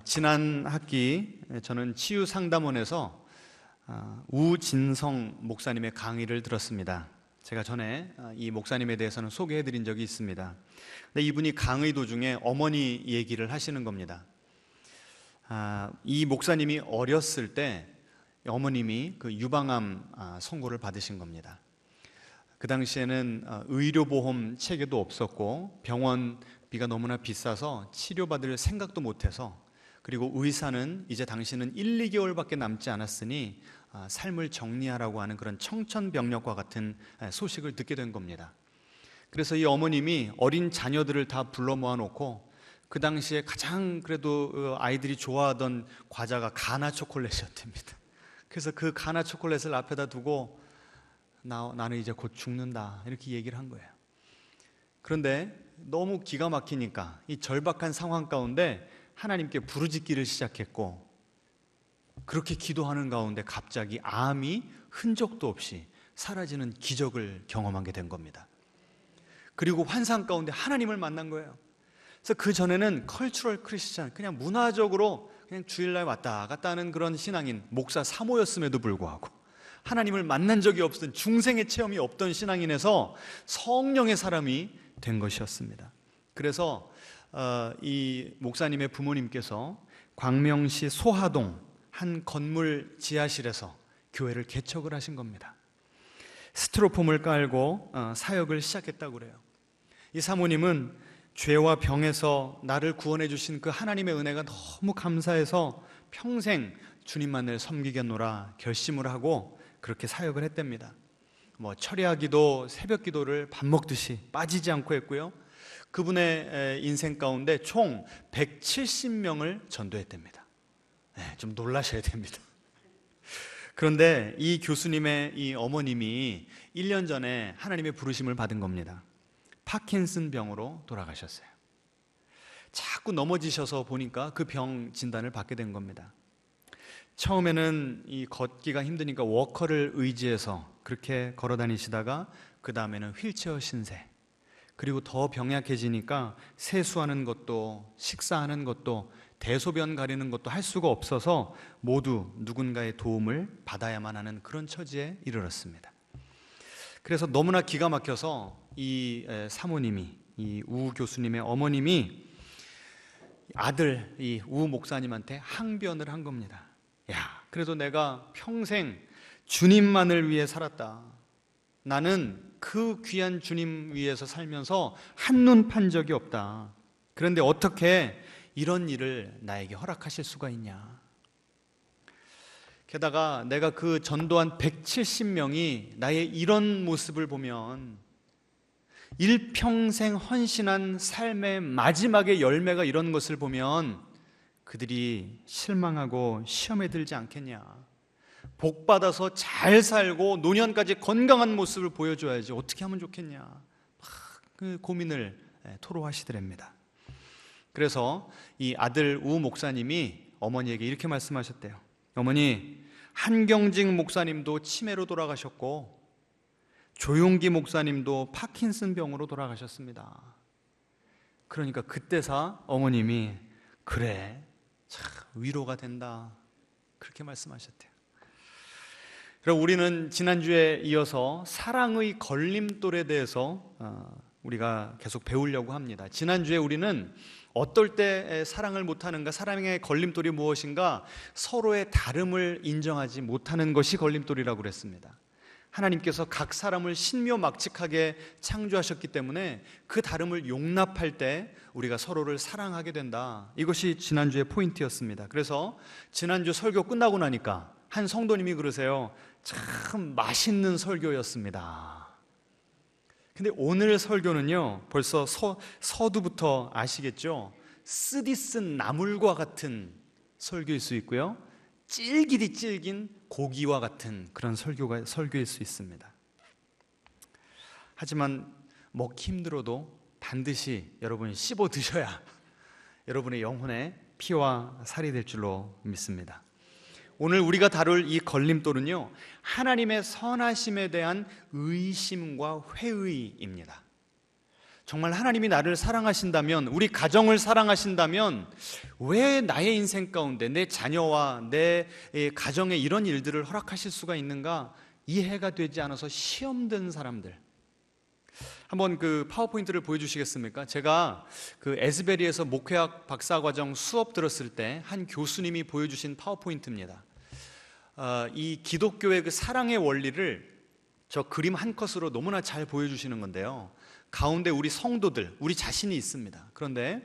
지난 학기 저는 치유상담원에서 우진성 목사님의 강의를 들었습니다. 제가 전에 이 목사님에 대해서는 소개해드린 적이 있습니다. 근데 이분이 강의 도중에 어머니 얘기를 하시는 겁니다. 이 목사님이 어렸을 때 어머님이 그 유방암 선고를 받으신 겁니다. 그 당시에는 의료보험 체계도 없었고 병원비가 너무나 비싸서 치료받을 생각도 못해서, 그리고 의사는 이제 당신은 1, 2개월밖에 남지 않았으니 삶을 정리하라고 하는 그런 청천벽력과 같은 소식을 듣게 된 겁니다. 그래서 이 어머님이 어린 자녀들을 다 불러 모아놓고 그 당시에 가장 그래도 아이들이 좋아하던 과자가 가나 초콜릿이었답니다. 그래서 그 가나 초콜릿을 앞에다 두고 나는 이제 곧 죽는다, 이렇게 얘기를 한 거예요. 그런데 너무 기가 막히니까 이 절박한 상황 가운데 하나님께 부르짖기를 시작했고, 그렇게 기도하는 가운데 갑자기 암이 흔적도 없이 사라지는 기적을 경험하게 된 겁니다. 그리고 환상 가운데 하나님을 만난 거예요. 그래서 그 전에는 컬처럴 크리스찬, 그냥 문화적으로 그냥 주일날 왔다 갔다 하는 그런 신앙인, 목사 사모였음에도 불구하고 하나님을 만난 적이 없던, 중생의 체험이 없던 신앙인에서 성령의 사람이 된 것이었습니다. 그래서 이 목사님의 부모님께서 광명시 소하동 한 건물 지하실에서 교회를 개척을 하신 겁니다. 스티로폼을 깔고 사역을 시작했다고 그래요. 이 사모님은 죄와 병에서 나를 구원해 주신 그 하나님의 은혜가 너무 감사해서 평생 주님만을 섬기겠노라 결심을 하고 그렇게 사역을 했답니다. 철야기도, 새벽 기도를 밥 먹듯이 빠지지 않고 했고요. 그분의 인생 가운데 총 170명을 전도했답니다. 좀 놀라셔야 됩니다. 그런데 이 교수님의 이 어머님이 1년 전에 하나님의 부르심을 받은 겁니다. 파킨슨 병으로 돌아가셨어요. 자꾸 넘어지셔서 보니까 그 병 진단을 받게 된 겁니다. 처음에는 이 걷기가 힘드니까 워커를 의지해서 그렇게 걸어 다니시다가 그 다음에는 휠체어 신세, 그리고 더 병약해지니까 세수하는 것도 식사하는 것도 대소변 가리는 것도 할 수가 없어서 모두 누군가의 도움을 받아야만 하는 그런 처지에 이르렀습니다. 그래서 너무나 기가 막혀서 이 사모님이, 이 우 교수님의 어머님이 아들 이 우 목사님한테 항변을 한 겁니다. 야, 그래도 내가 평생 주님만을 위해 살았다. 나는 그 귀한 주님 위해서 살면서 한눈 판 적이 없다. 그런데 어떻게 이런 일을 나에게 허락하실 수가 있냐. 게다가 내가 그 전도한 170명이 나의 이런 모습을 보면 일평생 헌신한 삶의 마지막의 열매가 이런 것을 보면 그들이 실망하고 시험에 들지 않겠냐. 복 받아서 잘 살고 노년까지 건강한 모습을 보여줘야지 어떻게 하면 좋겠냐. 그 고민을 토로하시더랍니다. 그래서 이 아들 우 목사님이 어머니에게 이렇게 말씀하셨대요. 어머니, 한경직 목사님도 치매로 돌아가셨고 조용기 목사님도 파킨슨 병으로 돌아가셨습니다. 그러니까 그때서 어머님이 그래, 참 위로가 된다, 그렇게 말씀하셨대요. 그럼 우리는 지난주에 이어서 사랑의 걸림돌에 대해서 우리가 계속 배우려고 합니다. 지난주에 우리는 어떨 때 사랑을 못하는가, 사랑의 걸림돌이 무엇인가, 서로의 다름을 인정하지 못하는 것이 걸림돌이라고 그랬습니다. 하나님께서 각 사람을 신묘막측하게 창조하셨기 때문에 그 다름을 용납할 때 우리가 서로를 사랑하게 된다. 이것이 지난주의 포인트였습니다. 그래서 지난주 설교 끝나고 나니까 한 성도님이 그러세요. 참 맛있는 설교였습니다. 근데 오늘 설교는요, 벌써 서두부터 아시겠죠? 쓰디쓴 나물과 같은 설교일 수 있고요, 질기디 질긴 고기와 같은 그런 설교일 수 있습니다. 하지만 먹기 힘들어도 반드시 여러분이 씹어 드셔야 여러분의 영혼의 피와 살이 될 줄로 믿습니다. 오늘 우리가 다룰 이 걸림돌은요, 하나님의 선하심에 대한 의심과 회의입니다. 정말 하나님이 나를 사랑하신다면, 우리 가정을 사랑하신다면 왜 나의 인생 가운데 내 자녀와 내 가정에 이런 일들을 허락하실 수가 있는가 이해가 되지 않아서 시험된 사람들, 한번 그 파워포인트를 보여주시겠습니까? 제가 그 에스베리에서 목회학 박사과정 수업 들었을 때 한 교수님이 보여주신 파워포인트입니다. 이 기독교의 그 사랑의 원리를 저 그림 한 컷으로 너무나 잘 보여주시는 건데요, 가운데 우리 성도들, 우리 자신이 있습니다. 그런데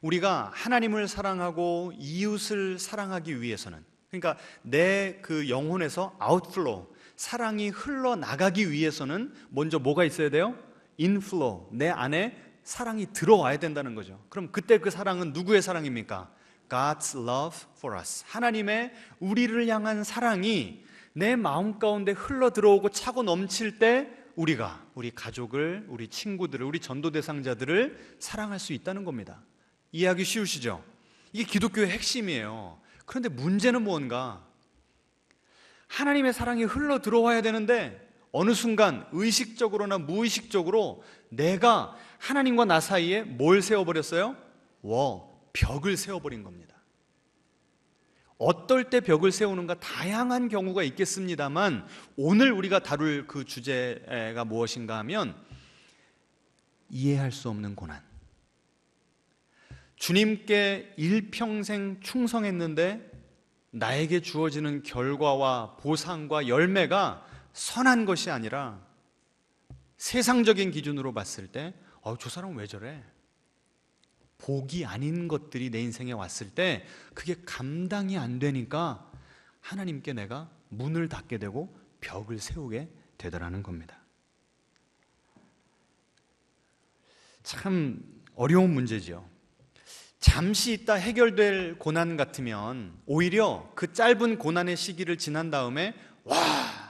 우리가 하나님을 사랑하고 이웃을 사랑하기 위해서는, 그러니까 내 그 영혼에서 아웃플로우, 사랑이 흘러나가기 위해서는 먼저 뭐가 있어야 돼요? 인플로우, 내 안에 사랑이 들어와야 된다는 거죠. 그럼 그때 그 사랑은 누구의 사랑입니까? God's love for us, 하나님의 우리를 향한 사랑이 내 마음 가운데 흘러 들어오고 차고 넘칠 때 우리가 우리 가족을, 우리 친구들을, 우리 전도 대상자들을 사랑할 수 있다는 겁니다. 이해하기 쉬우시죠? 이게 기독교의 핵심이에요. 그런데 문제는 뭔가, 하나님의 사랑이 흘러 들어와야 되는데 어느 순간 의식적으로나 무의식적으로 내가 하나님과 나 사이에 뭘 세워버렸어요? 벽을 세워버린 겁니다. 어떨 때 벽을 세우는가 다양한 경우가 있겠습니다만, 오늘 우리가 다룰 그 주제가 무엇인가 하면 이해할 수 없는 고난. 주님께 일평생 충성했는데 나에게 주어지는 결과와 보상과 열매가 선한 것이 아니라 세상적인 기준으로 봤을 때 저 사람은 왜 저래? 복이 아닌 것들이 내 인생에 왔을 때 그게 감당이 안 되니까 하나님께 내가 문을 닫게 되고 벽을 세우게 되더라는 겁니다. 참 어려운 문제죠. 잠시 있다 해결될 고난 같으면 오히려 그 짧은 고난의 시기를 지난 다음에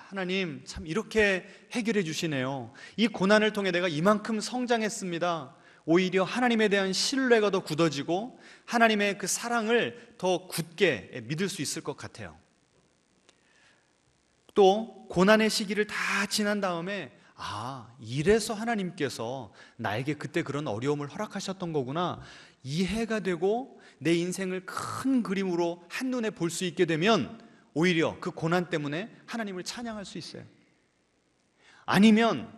하나님 참 이렇게 해결해 주시네요, 이 고난을 통해 내가 이만큼 성장했습니다, 오히려 하나님에 대한 신뢰가 더 굳어지고 하나님의 그 사랑을 더 굳게 믿을 수 있을 것 같아요. 또 고난의 시기를 다 지난 다음에 이래서 하나님께서 나에게 그때 그런 어려움을 허락하셨던 거구나 이해가 되고 내 인생을 큰 그림으로 한눈에 볼 수 있게 되면 오히려 그 고난 때문에 하나님을 찬양할 수 있어요. 아니면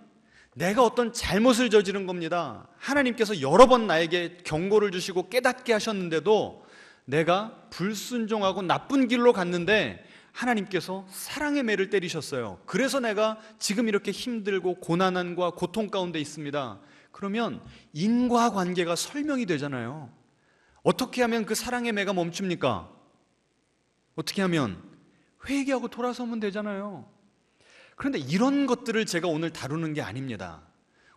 내가 어떤 잘못을 저지른 겁니다, 하나님께서 여러 번 나에게 경고를 주시고 깨닫게 하셨는데도 내가 불순종하고 나쁜 길로 갔는데 하나님께서 사랑의 매를 때리셨어요. 그래서 내가 지금 이렇게 힘들고 고난과 고통 가운데 있습니다. 그러면 인과관계가 설명이 되잖아요. 어떻게 하면 그 사랑의 매가 멈춥니까? 어떻게 하면? 회개하고 돌아서면 되잖아요. 그런데 이런 것들을 제가 오늘 다루는 게 아닙니다.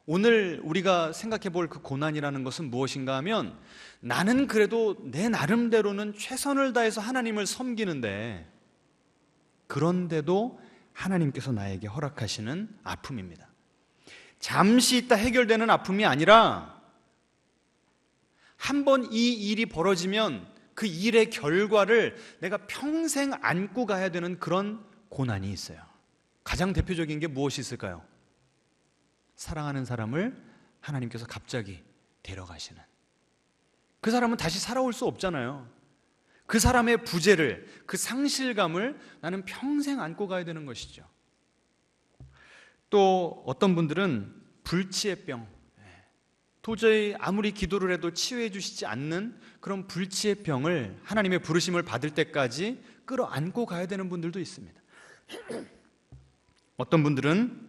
오늘 우리가 생각해 볼 그 고난이라는 것은 무엇인가 하면, 나는 그래도 내 나름대로는 최선을 다해서 하나님을 섬기는데 그런데도 하나님께서 나에게 허락하시는 아픔입니다. 잠시 있다 해결되는 아픔이 아니라 한번 이 일이 벌어지면 그 일의 결과를 내가 평생 안고 가야 되는 그런 고난이 있어요. 가장 대표적인 게 무엇이 있을까요? 사랑하는 사람을 하나님께서 갑자기 데려가시는, 그 사람은 다시 살아올 수 없잖아요. 그 사람의 부재를, 그 상실감을 나는 평생 안고 가야 되는 것이죠. 또 어떤 분들은 불치의 병, 도저히 아무리 기도를 해도 치유해 주시지 않는 그런 불치의 병을 하나님의 부르심을 받을 때까지 끌어안고 가야 되는 분들도 있습니다. 어떤 분들은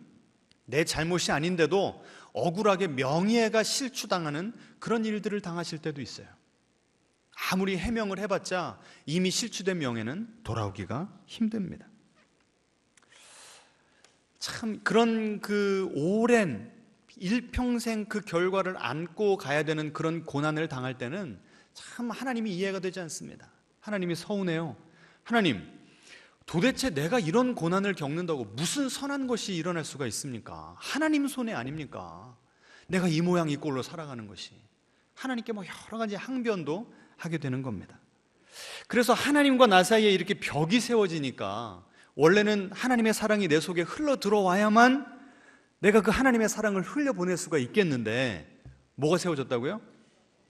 내 잘못이 아닌데도 억울하게 명예가 실추당하는 그런 일들을 당하실 때도 있어요. 아무리 해명을 해봤자 이미 실추된 명예는 돌아오기가 힘듭니다. 참 그런 그 오랜 일평생 그 결과를 안고 가야 되는 그런 고난을 당할 때는 참 하나님이 이해가 되지 않습니다. 하나님이 서운해요. 하나님, 도대체 내가 이런 고난을 겪는다고 무슨 선한 것이 일어날 수가 있습니까? 하나님 손해 아닙니까? 내가 이 모양 이 꼴로 살아가는 것이. 하나님께 여러 가지 항변도 하게 되는 겁니다. 그래서 하나님과 나 사이에 이렇게 벽이 세워지니까 원래는 하나님의 사랑이 내 속에 흘러 들어와야만 내가 그 하나님의 사랑을 흘려보낼 수가 있겠는데 뭐가 세워졌다고요?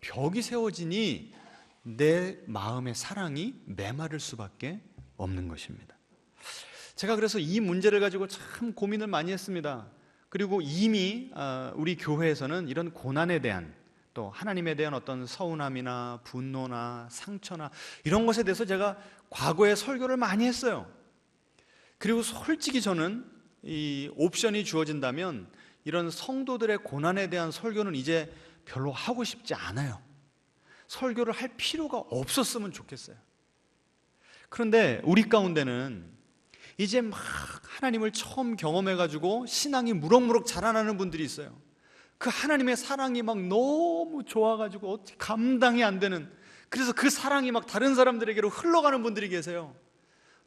벽이 세워지니 내 마음의 사랑이 메마를 수밖에 없는 것입니다. 제가 그래서 이 문제를 가지고 참 고민을 많이 했습니다. 그리고 이미 우리 교회에서는 이런 고난에 대한, 또 하나님에 대한 어떤 서운함이나 분노나 상처나 이런 것에 대해서 제가 과거에 설교를 많이 했어요. 그리고 솔직히 저는 이 옵션이 주어진다면 이런 성도들의 고난에 대한 설교는 이제 별로 하고 싶지 않아요. 설교를 할 필요가 없었으면 좋겠어요. 그런데 우리 가운데는 이제 막 하나님을 처음 경험해가지고 신앙이 무럭무럭 자라나는 분들이 있어요. 그 하나님의 사랑이 막 너무 좋아가지고 어떻게 감당이 안 되는, 그래서 그 사랑이 막 다른 사람들에게로 흘러가는 분들이 계세요.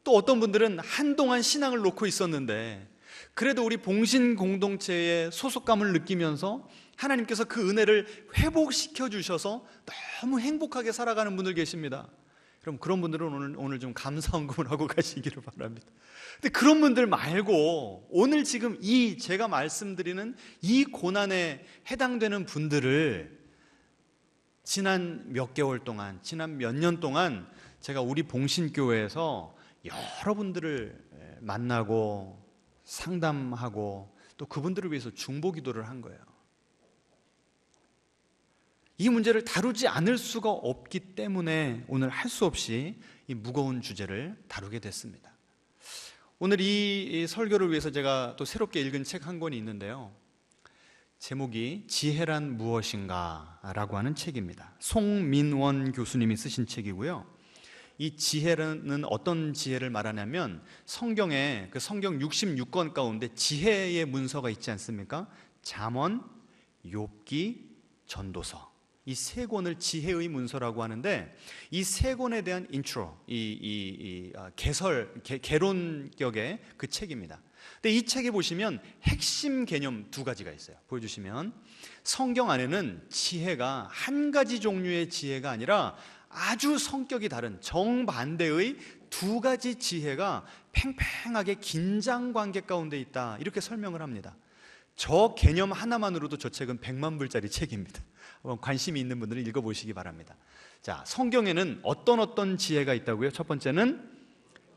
또 어떤 분들은 한동안 신앙을 놓고 있었는데 그래도 우리 봉신 공동체의 소속감을 느끼면서 하나님께서 그 은혜를 회복시켜 주셔서 너무 행복하게 살아가는 분들 계십니다. 그럼 그런 분들은 오늘 좀 감사헌금을 하고 가시기를 바랍니다. 근데 그런 분들 말고 오늘 지금 이 제가 말씀드리는 이 고난에 해당되는 분들을 지난 몇 개월 동안, 지난 몇 년 동안 제가 우리 봉신교회에서 여러분들을 만나고 상담하고 또 그분들을 위해서 중보기도를 한 거예요. 이 문제를 다루지 않을 수가 없기 때문에 오늘 할 수 없이 이 무거운 주제를 다루게 됐습니다. 오늘 이 설교를 위해서 제가 또 새롭게 읽은 책 한 권이 있는데요. 제목이 지혜란 무엇인가 라고 하는 책입니다. 송민원 교수님이 쓰신 책이고요. 이 지혜는 어떤 지혜를 말하냐면 성경에 그 성경 66권 가운데 지혜의 문서가 있지 않습니까? 잠언, 욥기, 전도서, 이 세 권을 지혜의 문서라고 하는데 이 세 권에 대한 인트로, 개론격의 그 책입니다. 근데 이 책에 보시면 핵심 개념 두 가지가 있어요. 보여주시면 성경 안에는 지혜가 한 가지 종류의 지혜가 아니라 아주 성격이 다른 정반대의 두 가지 지혜가 팽팽하게 긴장 관계 가운데 있다, 이렇게 설명을 합니다. 저 개념 하나만으로도 저 책은 100만 불짜리 책입니다. 관심이 있는 분들은 읽어보시기 바랍니다. 자, 성경에는 어떤 지혜가 있다고요? 첫 번째는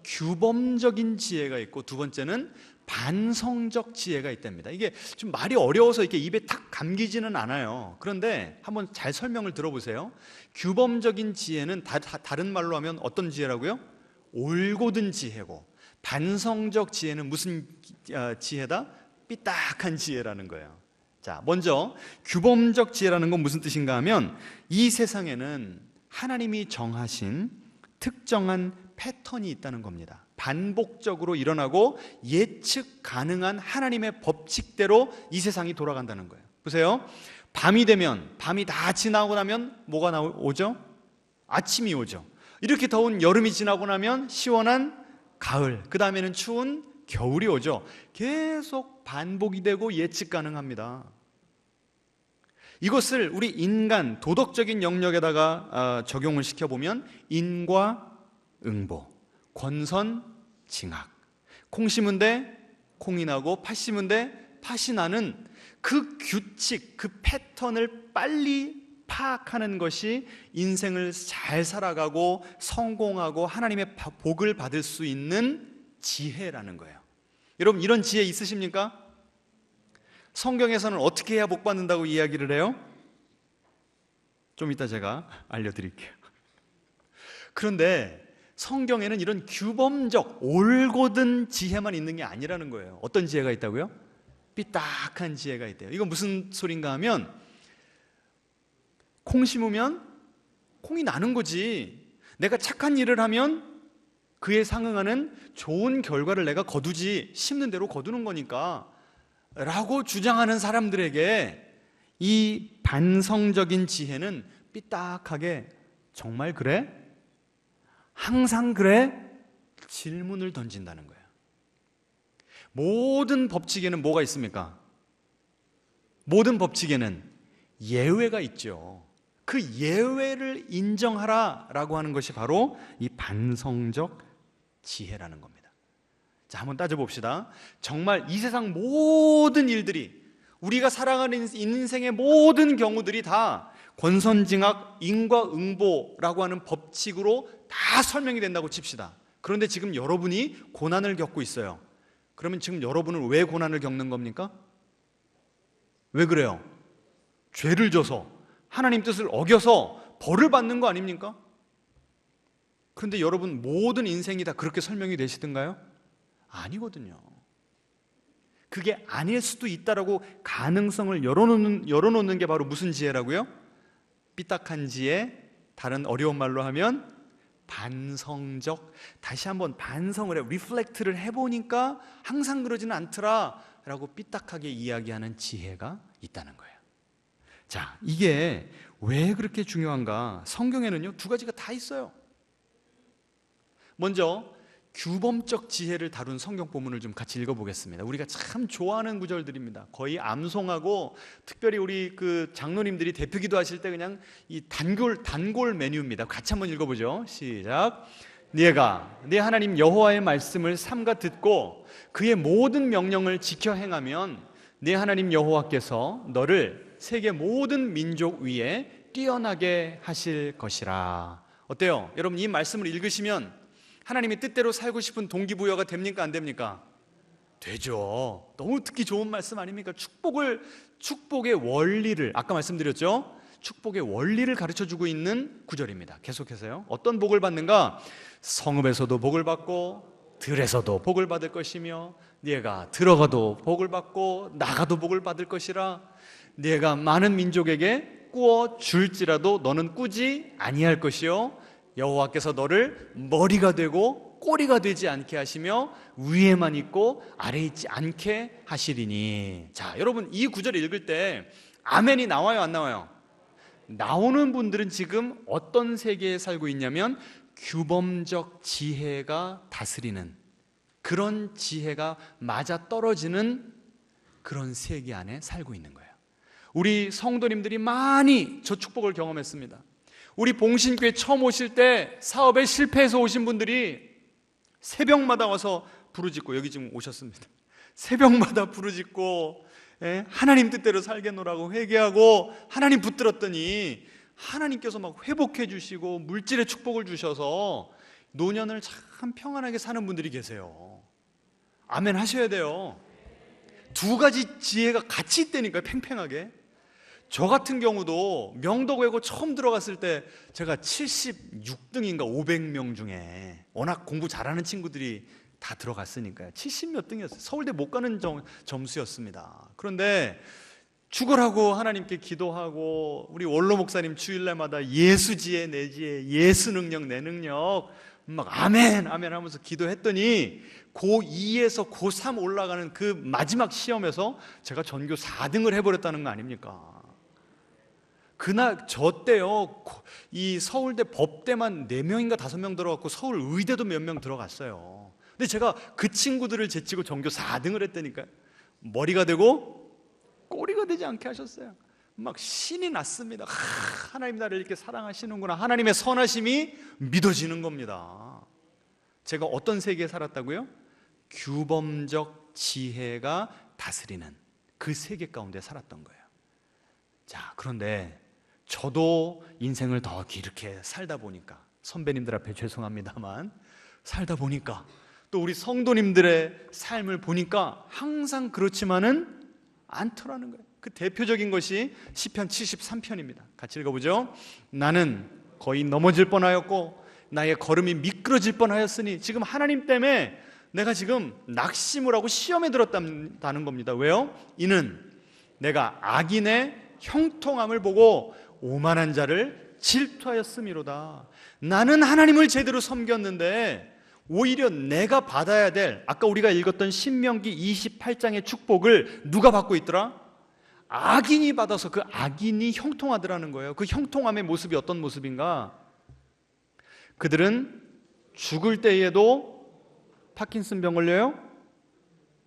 규범적인 지혜가 있고 두 번째는 반성적 지혜가 있답니다. 이게 좀 말이 어려워서 이렇게 입에 탁 감기지는 않아요. 그런데 한번 잘 설명을 들어보세요. 규범적인 지혜는 다른 말로 하면 어떤 지혜라고요? 올곧은 지혜고, 반성적 지혜는 무슨 지혜다? 삐딱한 지혜라는 거예요. 자, 먼저 규범적 지혜라는 건 무슨 뜻인가 하면 이 세상에는 하나님이 정하신 특정한 패턴이 있다는 겁니다. 반복적으로 일어나고 예측 가능한 하나님의 법칙대로 이 세상이 돌아간다는 거예요. 보세요. 밤이 되면, 밤이 다 지나고 나면 뭐가 오죠? 아침이 오죠. 이렇게 더운 여름이 지나고 나면 시원한 가을, 그 다음에는 추운 겨울이 오죠. 계속 반복이 되고 예측 가능합니다. 이것을 우리 인간 도덕적인 영역에다가 적용을 시켜보면 인과응보, 권선징악, 콩 심은 데 콩이 나고 팥 심은 데 팥이 나는 그 규칙, 그 패턴을 빨리 파악하는 것이 인생을 잘 살아가고 성공하고 하나님의 복을 받을 수 있는 지혜라는 거예요. 여러분, 이런 지혜 있으십니까? 성경에서는 어떻게 해야 복 받는다고 이야기를 해요? 좀 이따 제가 알려드릴게요. 그런데 성경에는 이런 규범적 올곧은 지혜만 있는 게 아니라는 거예요. 어떤 지혜가 있다고요? 삐딱한 지혜가 있대요. 이건 무슨 소린가 하면 콩 심으면 콩이 나는 거지, 내가 착한 일을 하면 그에 상응하는 좋은 결과를 내가 거두지, 심는 대로 거두는 거니까 라고 주장하는 사람들에게 이 반성적인 지혜는 삐딱하게 정말 그래? 항상 그래? 질문을 던진다는 거예요. 모든 법칙에는 뭐가 있습니까? 모든 법칙에는 예외가 있죠. 그 예외를 인정하라 라고 하는 것이 바로 이 반성적 지혜라는 겁니다. 자, 한번 따져봅시다. 정말 이 세상 모든 일들이 우리가 살아가는 인생의 모든 경우들이 다 권선징악 인과응보라고 하는 법칙으로 다 설명이 된다고 칩시다. 그런데 지금 여러분이 고난을 겪고 있어요. 그러면 지금 여러분은 왜 고난을 겪는 겁니까? 왜 그래요? 죄를 져서, 하나님 뜻을 어겨서 벌을 받는 거 아닙니까? 그런데 여러분 모든 인생이 다 그렇게 설명이 되시던가요? 아니거든요. 그게 아닐 수도 있다라고 가능성을 열어놓는 게 바로 무슨 지혜라고요? 삐딱한 지혜, 다른 어려운 말로 하면 반성적, 다시 한번 반성을 해, 리플렉트를 해보니까 항상 그러지는 않더라 라고 삐딱하게 이야기하는 지혜가 있다는 거예요. 자, 이게 왜 그렇게 중요한가? 성경에는요, 두 가지가 다 있어요. 먼저 규범적 지혜를 다룬 성경 본문을 좀 같이 읽어보겠습니다. 우리가 참 좋아하는 구절들입니다. 거의 암송하고, 특별히 우리 그 장로님들이 대표 기도하실 때 그냥 이 단골 메뉴입니다. 같이 한번 읽어보죠. 시작. 네가 네 하나님 여호와의 말씀을 삼가 듣고 그의 모든 명령을 지켜 행하면 네 하나님 여호와께서 너를 세계 모든 민족 위에 뛰어나게 하실 것이라. 어때요? 여러분 이 말씀을 읽으시면 하나님의 뜻대로 살고 싶은 동기부여가 됩니까? 안 됩니까? 되죠. 너무 듣기 좋은 말씀 아닙니까? 축복의 원리를, 아까 말씀드렸죠? 축복의 원리를 가르쳐주고 있는 구절입니다. 계속해서요. 어떤 복을 받는가? 성읍에서도 복을 받고 들에서도 복을 받을 것이며 네가 들어가도 복을 받고 나가도 복을 받을 것이라. 네가 많은 민족에게 꾸어 줄지라도 너는 꾸지 아니할 것이요 여호와께서 너를 머리가 되고 꼬리가 되지 않게 하시며 위에만 있고 아래에 있지 않게 하시리니. 자, 여러분 이 구절을 읽을 때 아멘이 나와요, 안 나와요? 나오는 분들은 지금 어떤 세계에 살고 있냐면 규범적 지혜가 다스리는, 그런 지혜가 맞아 떨어지는 그런 세계 안에 살고 있는 거예요. 우리 성도님들이 많이 저 축복을 경험했습니다. 우리 봉신교회 처음 오실 때 사업에 실패해서 오신 분들이 새벽마다 와서 부르짖고, 여기 지금 오셨습니다. 새벽마다 부르짖고 하나님 뜻대로 살겠노라고 회개하고 하나님 붙들었더니 하나님께서 막 회복해 주시고 물질의 축복을 주셔서 노년을 참 평안하게 사는 분들이 계세요. 아멘 하셔야 돼요. 두 가지 지혜가 같이 있다니까요. 팽팽하게. 저 같은 경우도 명덕외고 처음 들어갔을 때 제가 76등인가 500명 중에 워낙 공부 잘하는 친구들이 다 들어갔으니까요. 70몇 등이었어요. 서울대 못 가는 점수였습니다. 그런데 죽으라고 하나님께 기도하고 우리 원로 목사님 주일날마다 예수지혜 내 지혜, 예수 능력 내 능력 막 아멘 아멘 하면서 기도했더니 고2에서 고3 올라가는 그 마지막 시험에서 제가 전교 4등을 해버렸다는 거 아닙니까? 그날 저 때요, 이 서울대 법대만 4명인가 5명 들어갔고 서울 의대도 몇 명 들어갔어요. 근데 제가 그 친구들을 제치고 전교 4등을 했다니까요. 머리가 되고 꼬리가 되지 않게 하셨어요. 막 신이 났습니다. 하나님 나를 이렇게 사랑하시는구나. 하나님의 선하심이 믿어지는 겁니다. 제가 어떤 세계에 살았다고요? 규범적 지혜가 다스리는 그 세계 가운데 살았던 거예요. 자, 그런데 저도 인생을 더 길게 살다 보니까, 선배님들 앞에 죄송합니다만 살다 보니까, 또 우리 성도님들의 삶을 보니까 항상 그렇지만은 않더라는 거예요. 그 대표적인 것이 시편 73편입니다. 같이 읽어보죠. 나는 거의 넘어질 뻔하였고 나의 걸음이 미끄러질 뻔하였으니, 지금 하나님 때문에 내가 지금 낙심을 하고 시험에 들었다는 겁니다. 왜요? 이는 내가 악인의 형통함을 보고 오만한 자를 질투하였음이로다. 나는 하나님을 제대로 섬겼는데 오히려 내가 받아야 될, 아까 우리가 읽었던 신명기 28장의 축복을 누가 받고 있더라? 악인이 받아서 그 악인이 형통하더라는 거예요. 그 형통함의 모습이 어떤 모습인가? 그들은 죽을 때에도 파킨슨 병 걸려요?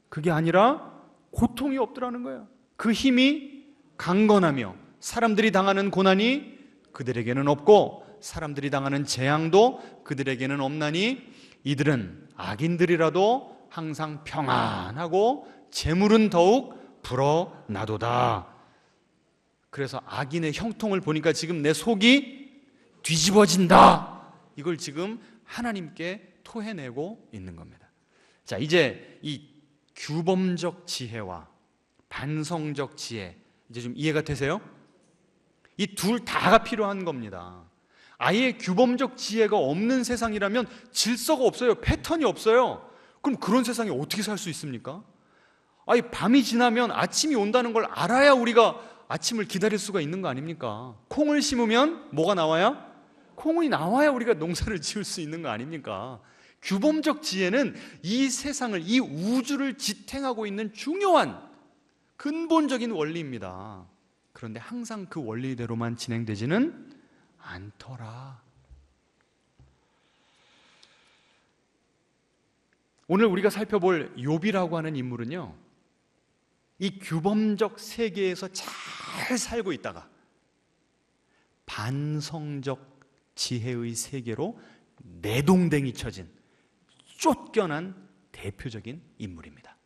그게 아니라 고통이 없더라는 거예요. 그 힘이 강건하며 사람들이 당하는 고난이 그들에게는 없고 사람들이 당하는 재앙도 그들에게는 없나니 이들은 악인들이라도 항상 평안하고 재물은 더욱 불어나도다. 그래서 악인의 형통을 보니까 지금 내 속이 뒤집어진다. 이걸 지금 하나님께 토해내고 있는 겁니다. 자, 이제 이 규범적 지혜와 반성적 지혜, 이제 좀 이해가 되세요? 이 둘 다가 필요한 겁니다. 아예 규범적 지혜가 없는 세상이라면 질서가 없어요. 패턴이 없어요. 그럼 그런 세상에 어떻게 살 수 있습니까? 아니, 밤이 지나면 아침이 온다는 걸 알아야 우리가 아침을 기다릴 수가 있는 거 아닙니까? 콩을 심으면 뭐가 나와야? 콩이 나와야 우리가 농사를 지을 수 있는 거 아닙니까? 규범적 지혜는 이 세상을, 이 우주를 지탱하고 있는 중요한 근본적인 원리입니다. 그런데 항상 그 원리대로만 진행되지는 않더라. 오늘 우리가 살펴볼 욥이라고 하는 인물은요, 이 규범적 세계에서 잘 살고 있다가 반성적 지혜의 세계로 내동댕이 쳐진 쫓겨난 대표적인 인물입니다.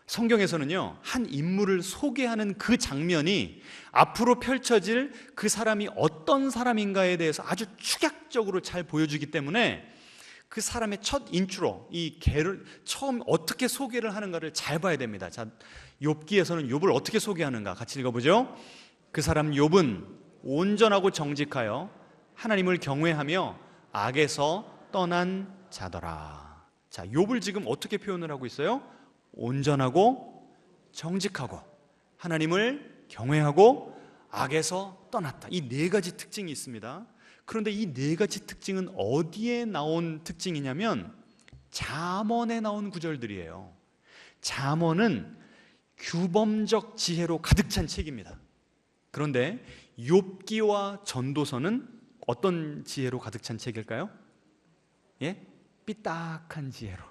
성경에서는요, 한 인물을 소개하는 그 장면이 앞으로 펼쳐질 그 사람이 어떤 사람인가에 대해서 아주 축약적으로 잘 보여주기 때문에 그 사람의 첫 인트로, 이 개를 처음 어떻게 소개를 하는가를 잘 봐야 됩니다. 자, 욥기에서는 욥을 어떻게 소개하는가 같이 읽어보죠. 그 사람 욥은 온전하고 정직하여 하나님을 경외하며 악에서 떠난 자더라. 자, 욥을 지금 어떻게 표현을 하고 있어요? 온전하고 정직하고 하나님을 경외하고 악에서 떠났다. 이 네 가지 특징이 있습니다. 그런데 이 네 가지 특징은 어디에 나온 특징이냐면 잠언에 나온 구절들이에요. 잠언은 규범적 지혜로 가득 찬 책입니다. 그런데 욥기와 전도서는 어떤 지혜로 가득 찬 책일까요? 예? 삐딱한 지혜로.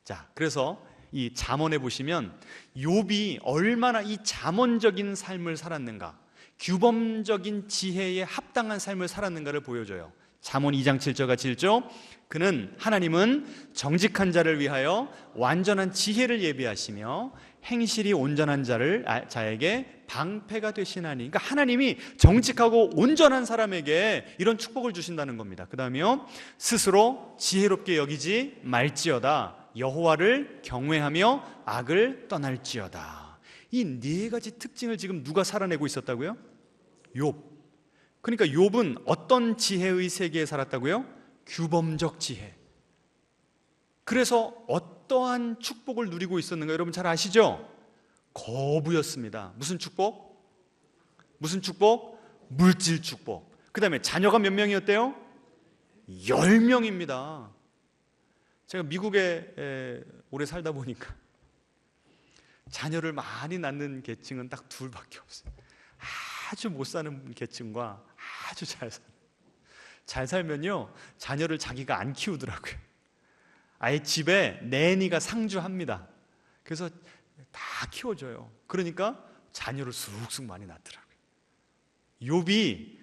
자, 그래서 이 잠언에 보시면 욥이 얼마나 이 잠언적인 삶을 살았는가, 규범적인 지혜에 합당한 삶을 살았는가를 보여줘요. 잠언 2장 7절과 7절, 그는 하나님은 정직한 자를 위하여 완전한 지혜를 예비하시며 행실이 온전한 자에게 방패가 되시나니. 그러니까 하나님이 정직하고 온전한 사람에게 이런 축복을 주신다는 겁니다. 그 다음에요, 스스로 지혜롭게 여기지 말지어다. 여호와를 경외하며 악을 떠날지어다. 이 네 가지 특징을 지금 누가 살아내고 있었다고요? 욥. 그러니까 욥은 어떤 지혜의 세계에 살았다고요? 규범적 지혜. 그래서 어떠한 축복을 누리고 있었는가 여러분 잘 아시죠? 거부였습니다. 무슨 축복? 무슨 축복? 물질 축복. 그 다음에 자녀가 몇 명이었대요? 10명입니다. 제가 미국에 오래 살다 보니까 자녀를 많이 낳는 계층은 딱 둘밖에 없어요. 아주 못 사는 계층과 아주 잘 살면요, 자녀를 자기가 안 키우더라고요. 아예 집에 내니가 상주합니다. 그래서 다 키워줘요. 그러니까 자녀를 쑥쑥 많이 낳더라고요. 욥이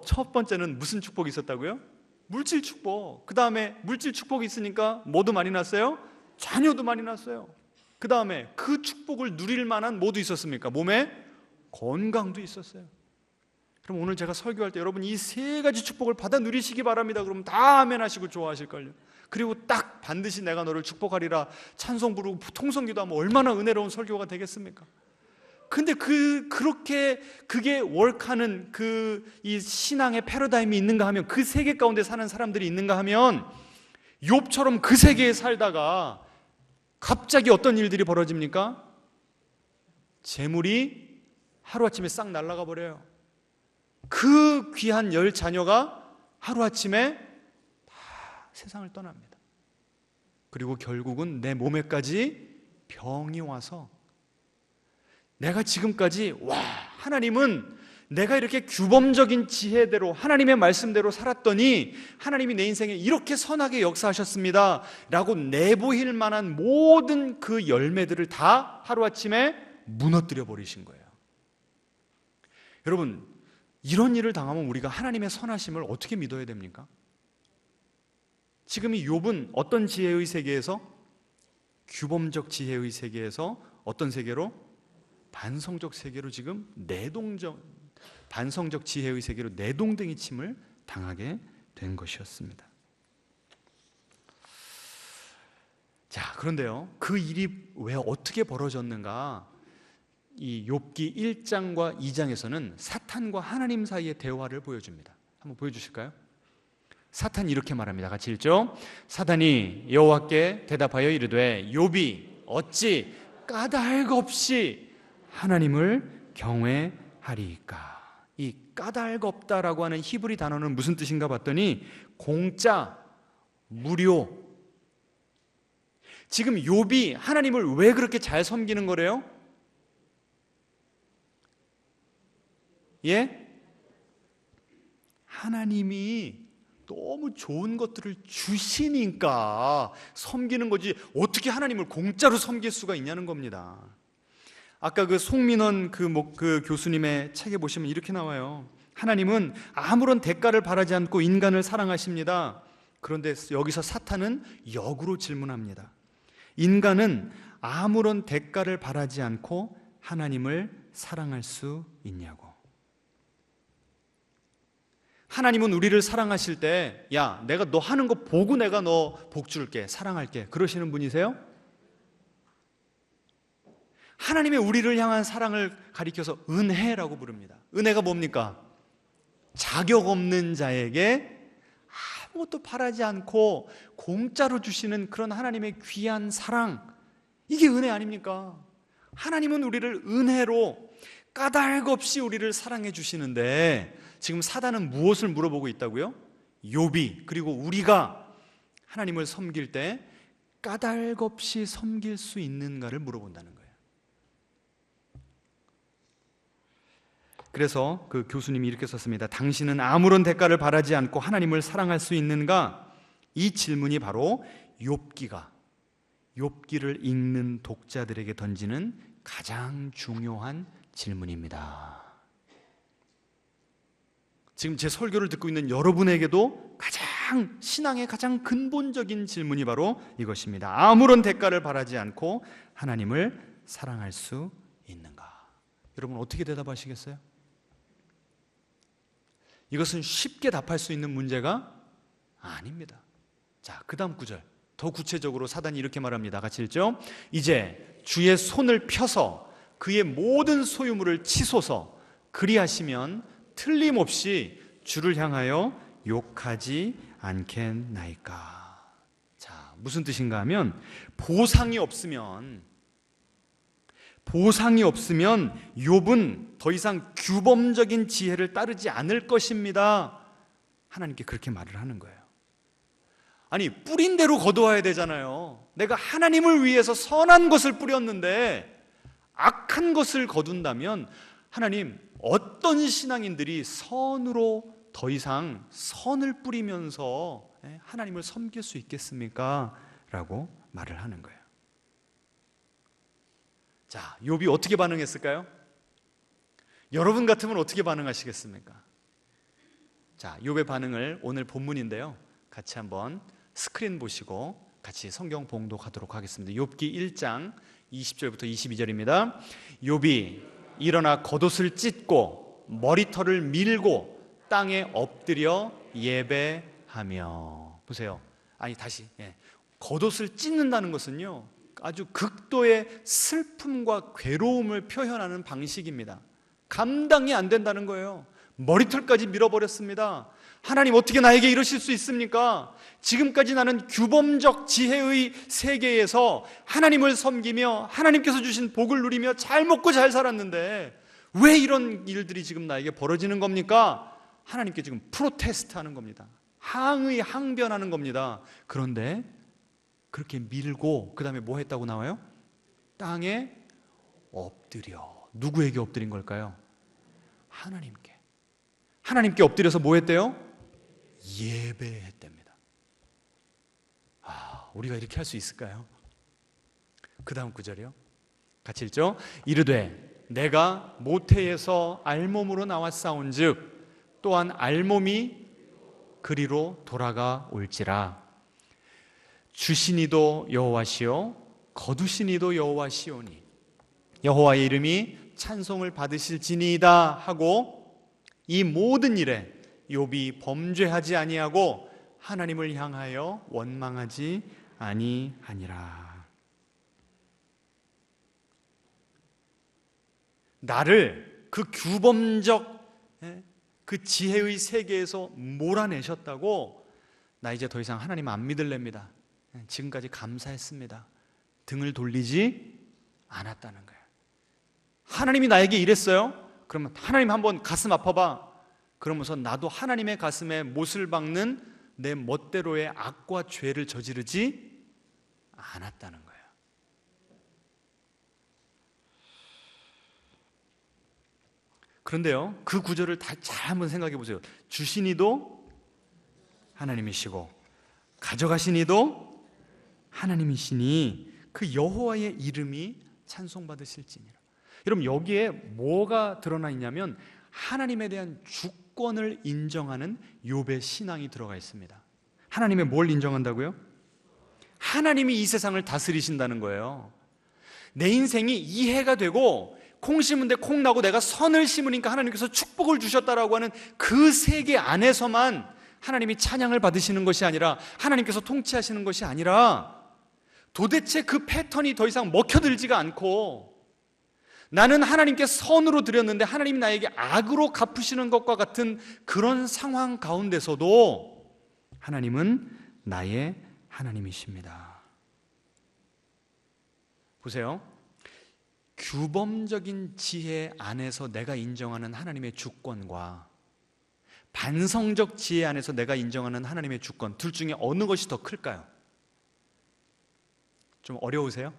첫 번째는 무슨 축복이 있었다고요? 물질 축복. 그 다음에 물질 축복이 있으니까 뭐도 많이 났어요? 자녀도 많이 났어요. 그 다음에 그 축복을 누릴 만한 뭐도 있었습니까? 몸에 건강도 있었어요. 그럼 오늘 제가 설교할 때 여러분 이 세 가지 축복을 받아 누리시기 바랍니다. 그러면 다 아멘 하시고 좋아하실걸요. 그리고 딱 반드시 내가 너를 축복하리라 찬송 부르고 통성기도 하면 얼마나 은혜로운 설교가 되겠습니까? 근데 그렇게 그게 월크하는 이 신앙의 패러다임이 있는가 하면, 그 세계 가운데 사는 사람들이 있는가 하면, 욥처럼 그 세계에 살다가 갑자기 어떤 일들이 벌어집니까? 재물이 하루아침에 싹 날아가 버려요. 그 귀한 10자녀가 하루아침에 다 세상을 떠납니다. 그리고 결국은 내 몸에까지 병이 와서 내가 지금까지 하나님은 내가 이렇게 규범적인 지혜대로 하나님의 말씀대로 살았더니 하나님이 내 인생에 이렇게 선하게 역사하셨습니다 라고 내보일 만한 모든 그 열매들을 다 하루아침에 무너뜨려 버리신 거예요. 여러분, 이런 일을 당하면 우리가 하나님의 선하심을 어떻게 믿어야 됩니까? 지금 이 욥은 어떤 지혜의 세계에서? 규범적 지혜의 세계에서 어떤 세계로? 반성적 세계로 지금 반성적 지혜의 세계로 내동댕이 침을 당하게 된 것이었습니다. 자, 그런데요, 그 일이 왜 어떻게 벌어졌는가? 이 욥기 1장과 2장에서는 사탄과 하나님 사이의 대화를 보여줍니다. 한번 보여주실까요? 사탄이 이렇게 말합니다. 같이 읽죠. 사탄이 여호와께 대답하여 이르되 욥이 어찌 까닭 없이 하나님을 경외하리이까? 이 까닭 없다라고 하는 히브리 단어는 무슨 뜻인가 봤더니 공짜, 무료. 지금 욥이 하나님을 왜 그렇게 잘 섬기는 거래요? 예? 하나님이 너무 좋은 것들을 주시니까 섬기는 거지, 어떻게 하나님을 공짜로 섬길 수가 있냐는 겁니다. 아까 그 송민원 그 교수님의 책에 보시면 이렇게 나와요. 하나님은 아무런 대가를 바라지 않고 인간을 사랑하십니다. 그런데 여기서 사탄은 역으로 질문합니다. 인간은 아무런 대가를 바라지 않고 하나님을 사랑할 수 있냐고. 하나님은 우리를 사랑하실 때, 야, 내가 너 하는 거 보고 내가 너 복 줄게, 사랑할게, 그러시는 분이세요? 하나님의 우리를 향한 사랑을 가리켜서 은혜라고 부릅니다. 은혜가 뭡니까? 자격 없는 자에게 아무것도 바라지 않고 공짜로 주시는 그런 하나님의 귀한 사랑, 이게 은혜 아닙니까? 하나님은 우리를 은혜로 까닭 없이 우리를 사랑해 주시는데, 지금 사단은 무엇을 물어보고 있다고요? 욥이, 그리고 우리가 하나님을 섬길 때 까닭 없이 섬길 수 있는가를 물어본다는 거예요. 그래서 그 교수님이 이렇게 썼습니다. 당신은 아무런 대가를 바라지 않고 하나님을 사랑할 수 있는가? 이 질문이 바로 욥기를 읽는 독자들에게 던지는 가장 중요한 질문입니다. 지금 제 설교를 듣고 있는 여러분에게도 신앙의 가장 근본적인 질문이 바로 이것입니다. 아무런 대가를 바라지 않고 하나님을 사랑할 수 있는가? 여러분 어떻게 대답하시겠어요? 이것은 쉽게 답할 수 있는 문제가 아닙니다. 자, 그 다음 구절, 더 구체적으로 사단이 이렇게 말합니다. 같이 읽죠. 이제 주의 손을 펴서 그의 모든 소유물을 치소서. 그리하시면 틀림없이 주를 향하여 욕하지 않겠나이까. 자, 무슨 뜻인가 하면 보상이 없으면 욥은 더 이상 규범적인 지혜를 따르지 않을 것입니다. 하나님께 그렇게 말을 하는 거예요. 아니, 뿌린 대로 거두어야 되잖아요. 내가 하나님을 위해서 선한 것을 뿌렸는데 악한 것을 거둔다면 하나님, 어떤 신앙인들이 선으로 더 이상 선을 뿌리면서 하나님을 섬길 수 있겠습니까? 라고 말을 하는 거예요. 자, 욥이 어떻게 반응했을까요? 여러분 같으면 어떻게 반응하시겠습니까? 자, 욥의 반응을 오늘 본문인데요, 같이 한번 스크린 보시고 같이 성경 봉독하도록 하겠습니다. 욥기 1장 20절부터 22절입니다. 욥이 일어나 겉옷을 찢고 머리털을 밀고 땅에 엎드려 예배하며. 보세요. 아니, 다시. 겉옷을 찢는다는 것은요, 아주 극도의 슬픔과 괴로움을 표현하는 방식입니다. 감당이 안 된다는 거예요. 머리털까지 밀어버렸습니다. 하나님, 어떻게 나에게 이러실 수 있습니까? 지금까지 나는 규범적 지혜의 세계에서 하나님을 섬기며 하나님께서 주신 복을 누리며 잘 먹고 잘 살았는데 왜 이런 일들이 지금 나에게 벌어지는 겁니까? 하나님께 지금 프로테스트 하는 겁니다. 항변하는 겁니다. 그런데 그렇게 밀고 그 다음에 뭐 했다고 나와요? 땅에 엎드려. 누구에게 엎드린 걸까요? 하나님께 엎드려서 뭐 했대요? 예배했답니다. 우리가 이렇게 할 수 있을까요? 그 다음 구절이요, 같이 읽죠. 이르되 내가 모태에서 알몸으로 나왔사온즉 또한 알몸이 그리로 돌아가 올지라. 주시니도 여호와시요 거두시니도 여호와시오니 여호와의 이름이 찬송을 받으실지니이다 하고 이 모든 일에 욥이 범죄하지 아니하고 하나님을 향하여 원망하지 아니하니라. 나를 그 규범적 그 지혜의 세계에서 몰아내셨다고 나 이제 더 이상 하나님 안 믿을랍니다. 지금까지 감사했습니다. 등을 돌리지 않았다는 거예요. 하나님이 나에게 이랬어요? 그러면 하나님 한번 가슴 아파봐. 그러면서 나도 하나님의 가슴에 못을 박는 내 멋대로의 악과 죄를 저지르지 않았다는 거예요. 그런데요, 그 구절을 잘 한번 생각해 보세요. 주신 이도 하나님이시고 가져가신 이도 하나님이시니 그 여호와의 이름이 찬송받으실지니라. 여러분, 여기에 뭐가 드러나 있냐면 하나님에 대한 주권을 인정하는 욥의 신앙이 들어가 있습니다. 하나님의 뭘 인정한다고요? 하나님이 이 세상을 다스리신다는 거예요. 내 인생이 이해가 되고 콩 심은데 콩 나고 내가 선을 심으니까 하나님께서 축복을 주셨다라고 하는 그 세계 안에서만 하나님이 찬양을 받으시는 것이 아니라, 하나님께서 통치하시는 것이 아니라, 도대체 그 패턴이 더 이상 먹혀들지가 않고 나는 하나님께 선으로 드렸는데 하나님이 나에게 악으로 갚으시는 것과 같은 그런 상황 가운데서도 하나님은 나의 하나님이십니다. 보세요. 규범적인 지혜 안에서 내가 인정하는 하나님의 주권과 반성적 지혜 안에서 내가 인정하는 하나님의 주권, 둘 중에 어느 것이 더 클까요? 좀 어려우세요?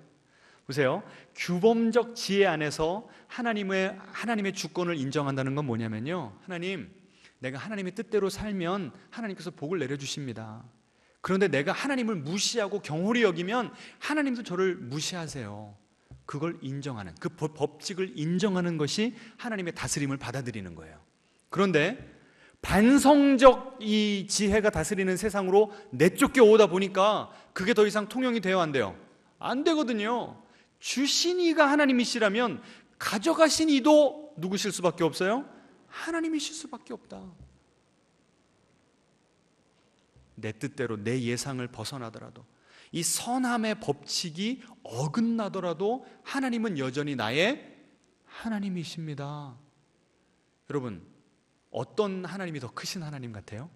보세요. 규범적 지혜 안에서 하나님의 주권을 인정한다는 건 뭐냐면요, 하나님, 내가 하나님의 뜻대로 살면 하나님께서 복을 내려주십니다. 그런데 내가 하나님을 무시하고 경홀히 여기면 하나님도 저를 무시하세요. 그걸 인정하는, 그 법칙을 인정하는 것이 하나님의 다스림을 받아들이는 거예요. 그런데 반성적 이 지혜가 다스리는 세상으로 내쫓겨 오다 보니까 그게 더 이상 통용이 돼요, 안 돼요? 안 되거든요. 주신 이가 하나님이시라면 가져가신 이도 누구실 수밖에 없어요? 하나님이실 수밖에 없다. 내 뜻대로 내 예상을 벗어나더라도, 이 선함의 법칙이 어긋나더라도 하나님은 여전히 나의 하나님이십니다. 여러분, 어떤 하나님이 더 크신 하나님 같아요?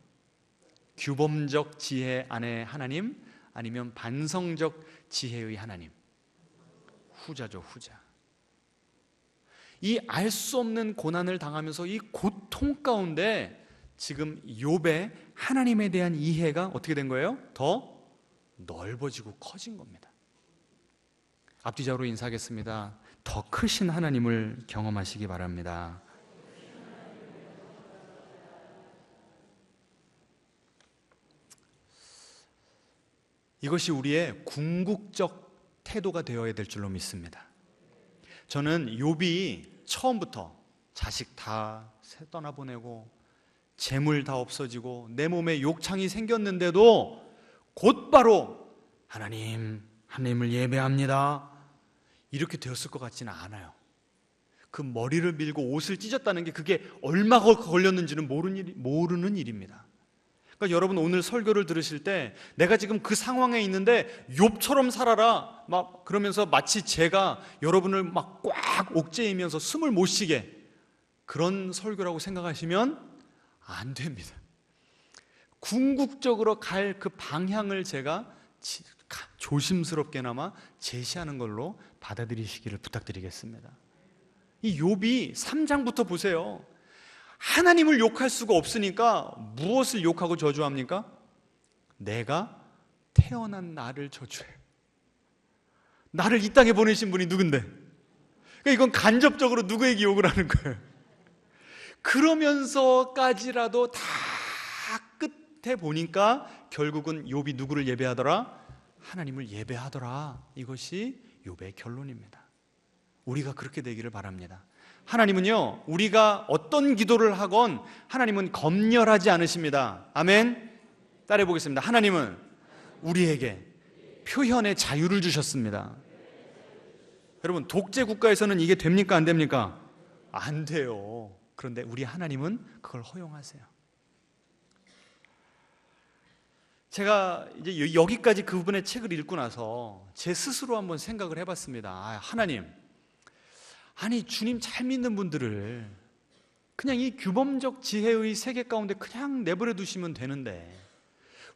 규범적 지혜 안의 하나님, 아니면 반성적 지혜의 하나님? 후자죠, 후자. 이 알 수 없는 고난을 당하면서 이 고통 가운데 지금 욥의 하나님에 대한 이해가 어떻게 된 거예요? 더 넓어지고 커진 겁니다. 앞뒤자로 인사하겠습니다. 더 크신 하나님을 경험하시기 바랍니다. 이것이 우리의 궁극적 태도가 되어야 될 줄로 믿습니다. 저는 욥이 처음부터 자식 다 떠나보내고 재물 다 없어지고 내 몸에 욕창이 생겼는데도 곧바로 하나님을 예배합니다, 이렇게 되었을 것 같지는 않아요. 그 머리를 밀고 옷을 찢었다는 게 그게 얼마 걸렸는지는 모르는 일입니다. 그러니까 여러분, 오늘 설교를 들으실 때 내가 지금 그 상황에 있는데 욥처럼 살아라 막 그러면서 마치 제가 여러분을 막 꽉 옥죄이면서 숨을 못 쉬게 그런 설교라고 생각하시면 안 됩니다. 궁극적으로 갈 그 방향을 제가 조심스럽게나마 제시하는 걸로 받아들이시기를 부탁드리겠습니다. 이 욥이 3장부터 보세요. 하나님을 욕할 수가 없으니까 무엇을 욕하고 저주합니까? 내가 태어난 나를 저주해요. 나를 이 땅에 보내신 분이 누군데? 그러니까 이건 간접적으로 누구에게 욕을 하는 거예요. 그러면서까지라도 다 끝에 보니까 결국은 욥이 누구를 예배하더라? 하나님을 예배하더라. 이것이 욥의 결론입니다. 우리가 그렇게 되기를 바랍니다. 하나님은요, 우리가 어떤 기도를 하건 하나님은 검열하지 않으십니다. 아멘. 따라해 보겠습니다. 하나님은 우리에게 표현의 자유를 주셨습니다. 여러분, 독재 국가에서는 이게 됩니까? 안 됩니까? 안 돼요. 그런데 우리 하나님은 그걸 허용하세요. 제가 이제 여기까지 그분의 책을 읽고 나서 제 스스로 한번 생각을 해봤습니다. 하나님, 아니 주님 잘 믿는 분들을 그냥 이 규범적 지혜의 세계 가운데 그냥 내버려 두시면 되는데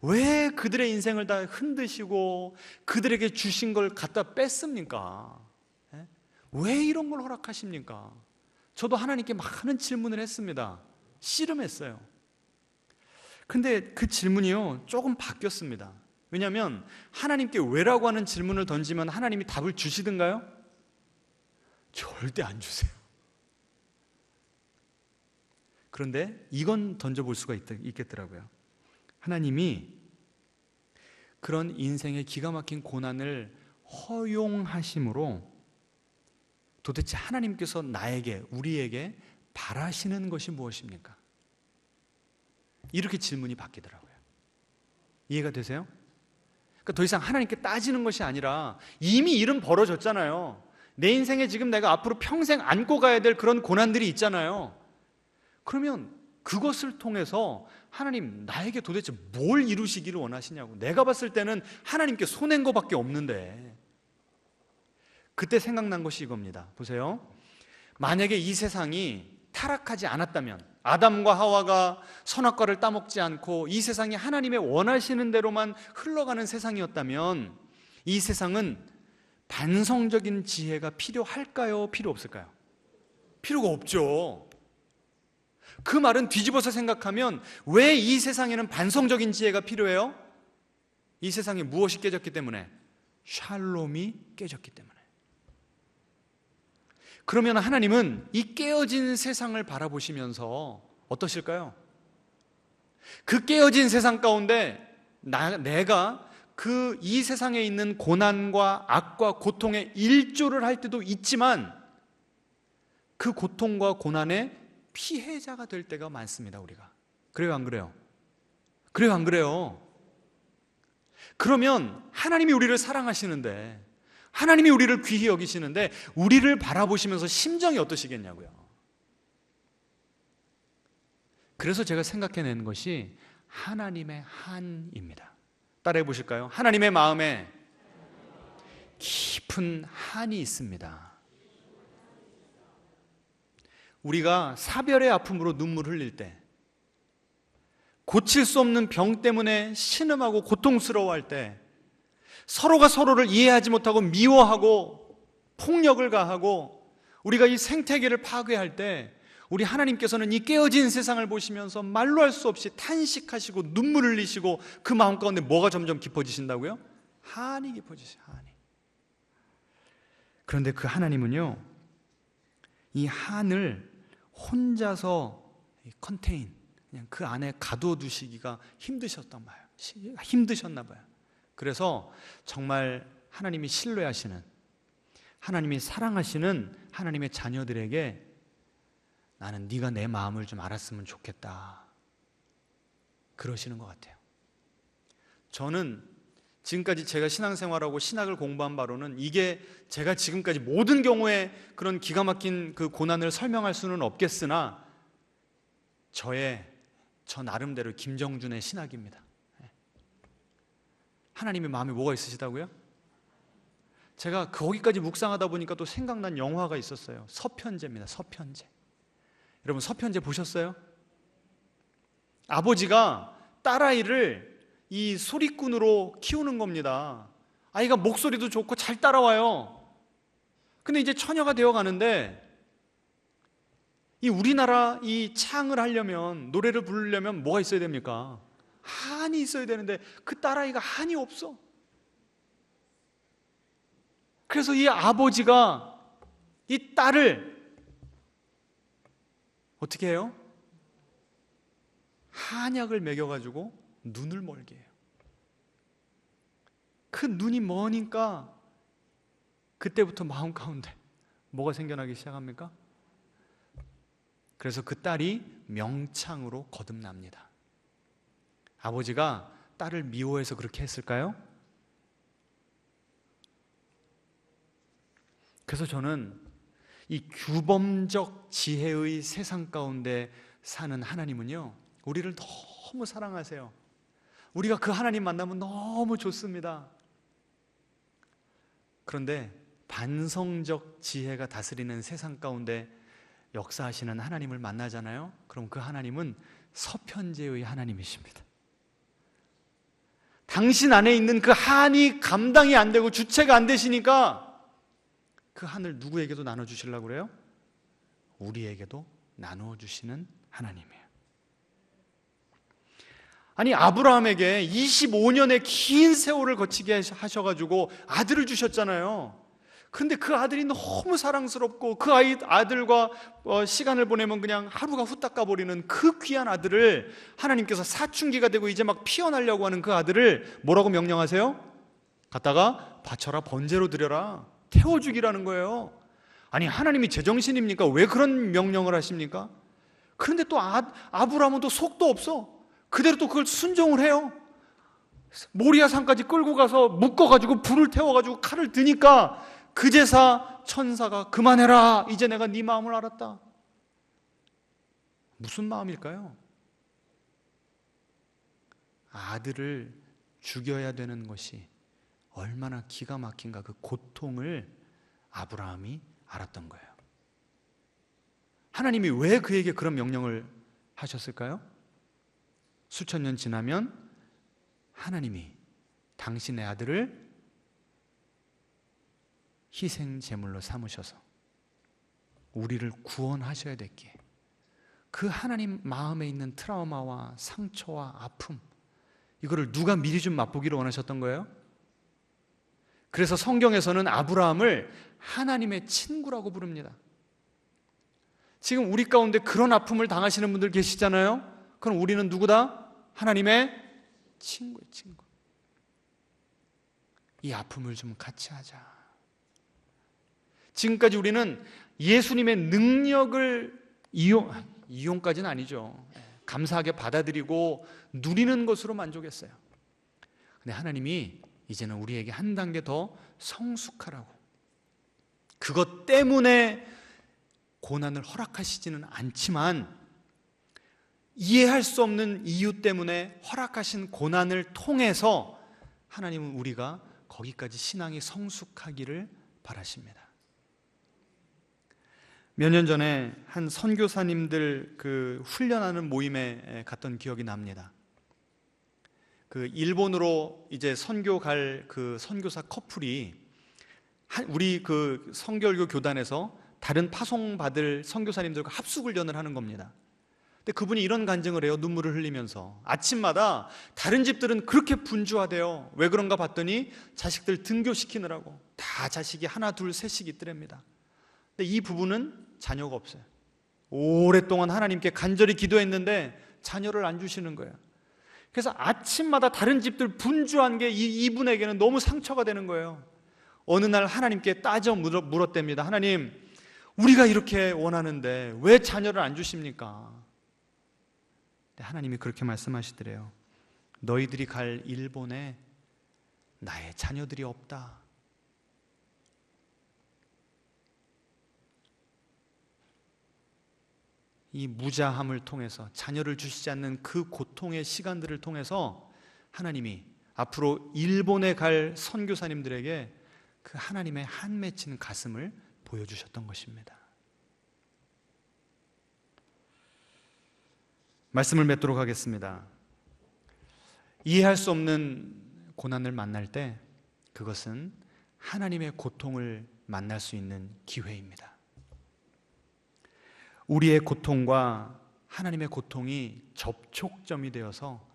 왜 그들의 인생을 다 흔드시고 그들에게 주신 걸 갖다 뺐습니까? 왜 이런 걸 허락하십니까? 저도 하나님께 많은 질문을 했습니다. 씨름했어요. 근데 그 질문이요, 조금 바뀌었습니다. 왜냐하면 하나님께 왜라고 하는 질문을 던지면 하나님이 답을 주시던가요? 절대 안 주세요. 그런데 이건 던져볼 수가 있겠더라고요. 하나님이 그런 인생의 기가 막힌 고난을 허용하심으로 도대체 하나님께서 나에게, 우리에게 바라시는 것이 무엇입니까? 이렇게 질문이 바뀌더라고요. 이해가 되세요? 그러니까 더 이상 하나님께 따지는 것이 아니라 이미 일은 벌어졌잖아요. 내 인생에 지금 내가 앞으로 평생 안고 가야 될 그런 고난들이 있잖아요. 그러면 그것을 통해서 하나님, 나에게 도대체 뭘 이루시기를 원하시냐고. 내가 봤을 때는 하나님께 손해인 것밖에 없는데. 그때 생각난 것이 이겁니다. 보세요. 만약에 이 세상이 타락하지 않았다면, 아담과 하와가 선악과를 따먹지 않고 이 세상이 하나님의 원하시는 대로만 흘러가는 세상이었다면 이 세상은 반성적인 지혜가 필요할까요? 필요 없을까요? 필요가 없죠. 그 말은 뒤집어서 생각하면 왜 이 세상에는 반성적인 지혜가 필요해요? 이 세상에 무엇이 깨졌기 때문에? 샬롬이 깨졌기 때문에. 그러면 하나님은 이 깨어진 세상을 바라보시면서 어떠실까요? 그 깨어진 세상 가운데 내가 그 이 세상에 있는 고난과 악과 고통에 일조를 할 때도 있지만 그 고통과 고난의 피해자가 될 때가 많습니다. 우리가. 그래요, 안 그래요? 그래요, 안 그래요? 그러면 하나님이 우리를 사랑하시는데, 하나님이 우리를 귀히 여기시는데 우리를 바라보시면서 심정이 어떠시겠냐고요. 그래서 제가 생각해낸 것이 하나님의 한입니다. 따라해 보실까요? 하나님의 마음에 깊은 한이 있습니다. 우리가 사별의 아픔으로 눈물 흘릴 때, 고칠 수 없는 병 때문에 신음하고 고통스러워할 때, 서로가 서로를 이해하지 못하고 미워하고 폭력을 가하고 우리가 이 생태계를 파괴할 때 우리 하나님께서는 이 깨어진 세상을 보시면서 말로 할 수 없이 탄식하시고 눈물을 흘리시고 그 마음 가운데 뭐가 점점 깊어지신다고요? 한이 깊어지세요. 한이. 그런데 그 하나님은요, 이 한을 혼자서 컨테인, 그냥 그 안에 가둬두시기가 힘드셨나 봐요. 그래서 정말 하나님이 신뢰하시는, 하나님이 사랑하시는 하나님의 자녀들에게 나는 네가 내 마음을 좀 알았으면 좋겠다, 그러시는 것 같아요. 저는 지금까지 제가 신앙생활하고 신학을 공부한 바로는 이게 제가 지금까지 모든 경우에 그런 기가 막힌 그 고난을 설명할 수는 없겠으나 저 나름대로 김정준의 신학입니다. 하나님의 마음에 뭐가 있으시다고요? 제가 거기까지 묵상하다 보니까 또 생각난 영화가 있었어요. 서편제입니다. 서편제. 여러분, 서편제 보셨어요? 아버지가 딸아이를 이 소리꾼으로 키우는 겁니다. 아이가 목소리도 좋고 잘 따라와요. 근데 이제 처녀가 되어 가는데 이 우리나라 이 창을 하려면, 노래를 부르려면 뭐가 있어야 됩니까? 한이 있어야 되는데 그 딸아이가 한이 없어. 그래서 이 아버지가 이 딸을 어떻게 해요? 한약을 먹여가지고 눈을 멀게 해요. 그 눈이 머니까 그때부터 마음 가운데 뭐가 생겨나기 시작합니까? 그래서 그 딸이 명창으로 거듭납니다. 아버지가 딸을 미워해서 그렇게 했을까요? 그래서 저는 이 규범적 지혜의 세상 가운데 사는 하나님은요, 우리를 너무 사랑하세요. 우리가 그 하나님 만나면 너무 좋습니다. 그런데 반성적 지혜가 다스리는 세상 가운데 역사하시는 하나님을 만나잖아요. 그럼 그 하나님은 서편제의 하나님이십니다. 당신 안에 있는 그 한이 감당이 안 되고 주체가 안 되시니까 그 한을 누구에게도 나눠주시려고 그래요? 우리에게도 나눠주시는 하나님이에요. 아니, 아브라함에게 25년의 긴 세월을 거치게 하셔가지고 아들을 주셨잖아요. 근데 그 아들이 너무 사랑스럽고 그 아들과 시간을 보내면 그냥 하루가 후딱 가버리는 그 귀한 아들을 하나님께서 사춘기가 되고 이제 막 피어나려고 하는 그 아들을 뭐라고 명령하세요? 갖다가 바쳐라, 번제로 드려라, 태워 죽이라는 거예요. 아니, 하나님이 제정신입니까? 왜 그런 명령을 하십니까? 그런데 또 아브라함은 또 속도 없어. 그대로 또 그걸 순종을 해요. 모리아 산까지 끌고 가서 묶어가지고 불을 태워가지고 칼을 드니까 그제사 천사가 그만해라, 이제 내가 네 마음을 알았다. 무슨 마음일까요? 아들을 죽여야 되는 것이 얼마나 기가 막힌가, 그 고통을 아브라함이 알았던 거예요. 하나님이 왜 그에게 그런 명령을 하셨을까요? 수천 년 지나면 하나님이 당신의 아들을 희생 제물로 삼으셔서 우리를 구원하셔야 됐기에, 그 하나님 마음에 있는 트라우마와 상처와 아픔, 이거를 누가 미리 좀 맛보기를 원하셨던 거예요? 그래서 성경에서는 아브라함을 하나님의 친구라고 부릅니다. 지금 우리 가운데 그런 아픔을 당하시는 분들 계시잖아요. 그럼 우리는 누구다? 하나님의 친구예요, 친구. 이 아픔을 좀 같이 하자. 지금까지 우리는 예수님의 능력을 이용까지는 아니죠. 감사하게 받아들이고 누리는 것으로 만족했어요. 근데 하나님이 이제는 우리에게 한 단계 더 성숙하라고, 그것 때문에 고난을 허락하시지는 않지만 이해할 수 없는 이유 때문에 허락하신 고난을 통해서 하나님은 우리가 거기까지 신앙이 성숙하기를 바라십니다. 몇 년 전에 한 선교사님들 그 훈련하는 모임에 갔던 기억이 납니다. 그 일본으로 이제 선교 갈 그 선교사 커플이 우리 그 성결교 교단에서 다른 파송받을 선교사님들과 합숙훈련을 하는 겁니다. 근데 그분이 이런 간증을 해요. 눈물을 흘리면서. 아침마다 다른 집들은 그렇게 분주하대요. 왜 그런가 봤더니 자식들 등교시키느라고 다 자식이 하나 둘 셋씩 있더랍니다. 근데 이 부부는 자녀가 없어요. 오랫동안 하나님께 간절히 기도했는데 자녀를 안 주시는 거예요. 그래서 아침마다 다른 집들 분주한 게 이분에게는 너무 상처가 되는 거예요. 어느 날 하나님께 따져 물었답니다. 하나님, 우리가 이렇게 원하는데 왜 자녀를 안 주십니까? 하나님이 그렇게 말씀하시더래요. 너희들이 갈 일본에 나의 자녀들이 없다. 이 무자함을 통해서, 자녀를 주시지 않는 그 고통의 시간들을 통해서 하나님이 앞으로 일본에 갈 선교사님들에게 그 하나님의 한 맺힌 가슴을 보여주셨던 것입니다. 말씀을 맺도록 하겠습니다. 이해할 수 없는 고난을 만날 때 그것은 하나님의 고통을 만날 수 있는 기회입니다. 우리의 고통과 하나님의 고통이 접촉점이 되어서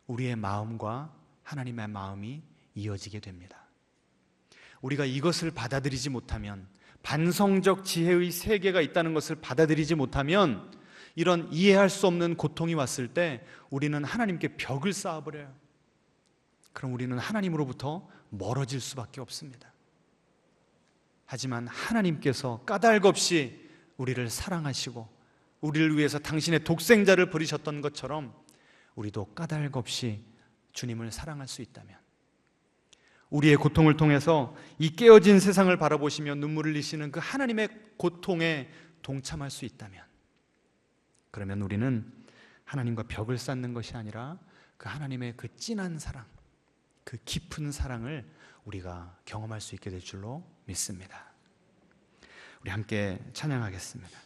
우리의 마음과 하나님의 마음이 이어지게 됩니다. 우리가 이것을 받아들이지 못하면, 반성적 지혜의 세계가 있다는 것을 받아들이지 못하면 이런 이해할 수 없는 고통이 왔을 때 우리는 하나님께 벽을 쌓아버려요. 그럼 우리는 하나님으로부터 멀어질 수밖에 없습니다. 하지만 하나님께서 까닭 없이 우리를 사랑하시고 우리를 위해서 당신의 독생자를 버리셨던 것처럼 우리도 까닭 없이 주님을 사랑할 수 있다면, 우리의 고통을 통해서 이 깨어진 세상을 바라보시며 눈물을 흘리시는 그 하나님의 고통에 동참할 수 있다면, 그러면 우리는 하나님과 벽을 쌓는 것이 아니라 그 하나님의 그 진한 사랑, 그 깊은 사랑을 우리가 경험할 수 있게 될 줄로 믿습니다. 우리 함께 찬양하겠습니다.